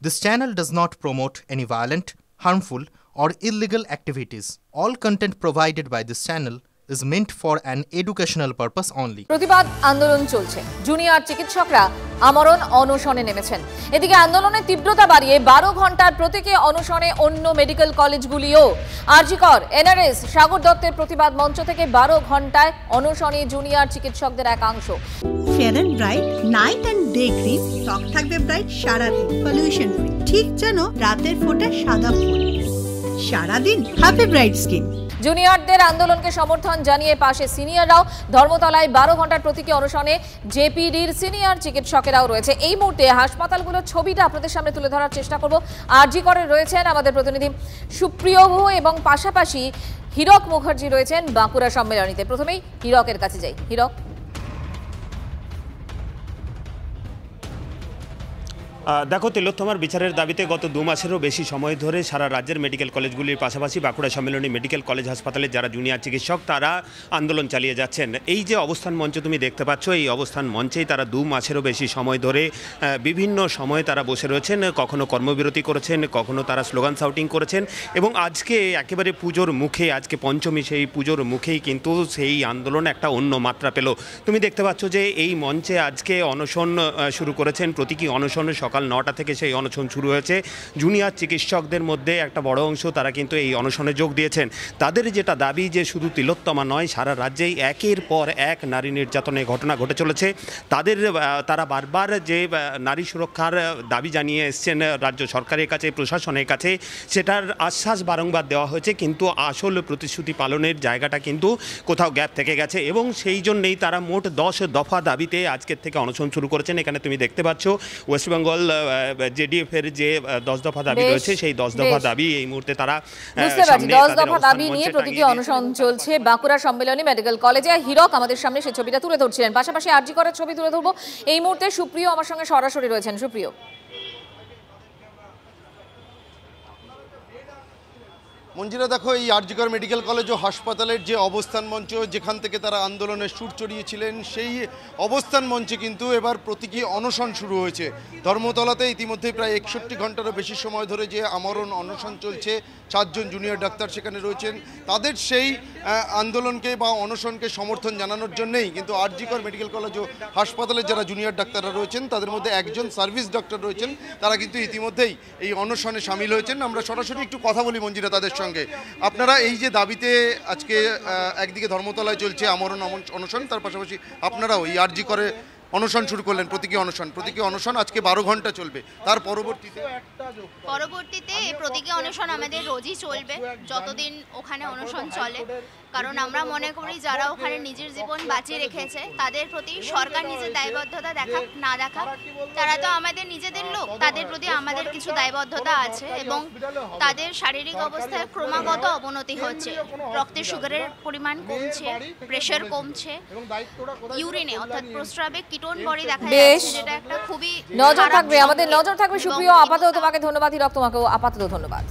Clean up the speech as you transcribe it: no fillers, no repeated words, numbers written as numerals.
This channel does not promote any violent, harmful, or illegal activities. All content provided by this channel is meant for an educational purpose only. প্রতিবাদ আন্দোলন চলছে। Junior চিকিৎসকরা আমরণ অনশনে নেমেছেন। এদিকে আন্দোলনের তীব্রতা বাড়িয়ে 12 ঘন্টার প্রতীকী অনশনে অন্য মেডিকেল কলেজগুলিও। আরজিকর, এনআরএস, সাগর দত্তের প্রতিবাদ মঞ্চ থেকে 12 ঘন্টায় অনশনে জুনিয়র চিকিৎসকদের একাংশ। Fair and bright night and day cream ত্বক থাকবে ব্রাইট সারাদিন, পলিউশন ফ্রি, ঠিক যেন রাতের ফোঁটা সাদা ফুল। সারাদিন হ্যাপি ব্রাইট স্কিন। জুনিয়রদের আন্দোলনকে সমর্থন জানিয়ে পাশে সিনিয়ররাও। ধর্মতলায় 12 ঘন্টার প্রতীকী অনশনে জেপিডির সিনিয়র চিকিৎসকেরাও রয়েছে। এই মুহূর্তে হাসপাতালগুলোর ছবিটা আপনাদের সামনে তুলে ধরার চেষ্টা করব। আরজিকরে রয়েছেন আমাদের প্রতিনিধি সুপ্রিয় এবং পাশাপাশি হীরক মুখার্জি রয়েছেন বাঁকুড়া সম্মেলনীতে। প্রথমেই হীরকের কাছে যাই। হীরক, দেখো, তিলোত্তমার বিচারের দাবিতে গত 2 মাসেরও বেশি সময় ধরে সারা রাজ্যের মেডিকেল কলেজগুলির পাশাপাশি বাঁকুড়া সম্মেলনী মেডিকেল কলেজ হাসপাতালের যারা জুনিয়র চিকিৎসক তারা আন্দোলন চালিয়ে যাচ্ছেন। এই যে অবস্থান মঞ্চ তুমি দেখতে পাচ্ছ, এই অবস্থান মঞ্চেই তারা 2 মাসেরও বেশি সময় ধরে বিভিন্ন সময়ে তারা বসে রয়েছেন। কখনো কর্মবিরতি করেছেন, কখনো তারা স্লোগান শাউটিং করেছেন এবং আজকে একেবারে পুজোর মুখে, আজকে পঞ্চমী, সেই পুজোর মুখেই কিন্তু সেই আন্দোলন একটা অন্য মাত্রা পেল। তুমি দেখতে পাচ্ছ যে এই মঞ্চে আজকে অনশন শুরু করেছেন, প্রতীকী অনশন। সকাল 9টা থেকে সেই অনশন শুরু হয়েছে। জুনিয়র চিকিৎসকদের মধ্যে একটা বড় অংশ তারা কিন্তু এই অনশনে যোগ দিয়েছেন। তাদের যেটা দাবি যে শুধু তিলোত্তমা নয়, সারা রাজ্যেই একের পর এক নারী নির্যাতনের ঘটনা ঘটে চলেছে। তারা বারবার যে নারী সুরক্ষার দাবি জানিয়ে এসছেন রাজ্য সরকারের কাছে, প্রশাসনের কাছে, সেটার আশ্বাস বারংবার দেওয়া হয়েছে, কিন্তু আসল প্রতিশ্রুতি পালনের জায়গাটা কিন্তু কোথাও গ্যাপ থেকে গেছে এবং সেই জন্যেই তারা মোট 10 দফা দাবিতে আজকের থেকে অনশন শুরু করেছেন। এখানে তুমি দেখতে পাচ্ছ ওয়েস্টবেঙ্গল জেডিএফ এর যে 10 দফা দাবি রয়েছে, সেই 10 দফা দাবি এই মুহূর্তে তারা বুঝতে পারছি। 10 দফা দাবি নিয়ে প্রতীকী অনশন চলছে বাঁকুড়া সম্মেলনী মেডিকেল কলেজে। হীরক আমাদের সামনে সেই ছবিটা তুলে ধরছিলেন। পাশাপাশি আরজিকরের ছবি তুলে ধরবো। এই মুহূর্তে সুপ্রিয় আমার সঙ্গে সরাসরি রয়েছেন। সুপ্রিয়, মঞ্জিরা, দেখো, এই আরজিকর মেডিকেল কলেজ ও হাসপাতালের যে অবস্থান মঞ্চ, যেখান থেকে তারা আন্দোলনের সুর চড়িয়েছিলেন, সেই অবস্থান মঞ্চে কিন্তু এবার প্রতীকী অনশন শুরু হয়েছে। ধর্মতলাতে ইতিমধ্যে প্রায় 61 ঘন্টারও বেশি সময় ধরে যে আমরণ অনশন চলছে, 4 জন জুনিয়র ডাক্তার সেখানে রয়েছেন। তাদের সেই আন্দোলনকে বা অনশনকে সমর্থন জানানোর জন্যেই কিন্তু আরজিকর মেডিকেল কলেজ ও হাসপাতালের যারা জুনিয়র ডাক্তাররা রয়েছেন, তাদের মধ্যে একজন সার্ভিস ডক্টর রয়েছেন, তারা কিন্তু ইতিমধ্যেই এই অনশনে সামিল হয়েছেন। আমরা সরাসরি একটু কথা বলি মঞ্জিরা তাদের সঙ্গে। আপনারা এই যে দাবিতে আজকে একদিকে ধর্মতলায় চলছে আমরণ অনশন, তার পাশাপাশি আপনারাও এই আরজিকরে অনশন শুরু করলেন, প্রতীকী অনশন আজকে 12 ঘন্টা চলবে। তার পরবর্তীতে এই প্রতীকী অনশন আমাদের রোজই চলবে যতদিন ওখানে অনশন চলে, কারণ আমরা মনে করি যারা ওখানে নিজের জীবন বাঁচিয়ে রেখেছে তাদের প্রতি সরকার নিজের দায়বদ্ধতা দেখাক না দেখাক, তারা তো আমাদের নিজেদের লোক, তাদের প্রতি আমাদের কিছু দায়বদ্ধতা আছে এবং তাদের শারীরিক অবস্থায় ক্রমাগত অবনতি হচ্ছে। রক্তের সুগারের পরিমাণ কমছে, প্রেশার কমছে, ইউরিনে অর্থাৎ প্রস্রাবে কিটোন বডি দেখা যাচ্ছে, যেটা একটা খুবই নজর থাকবে, আমাদের নজর থাকবে। সুপ্রিয়, আপাতত তোমাকে ধন্যবাদ। হীরক, তোমাকেও আপাতত ধন্যবাদ।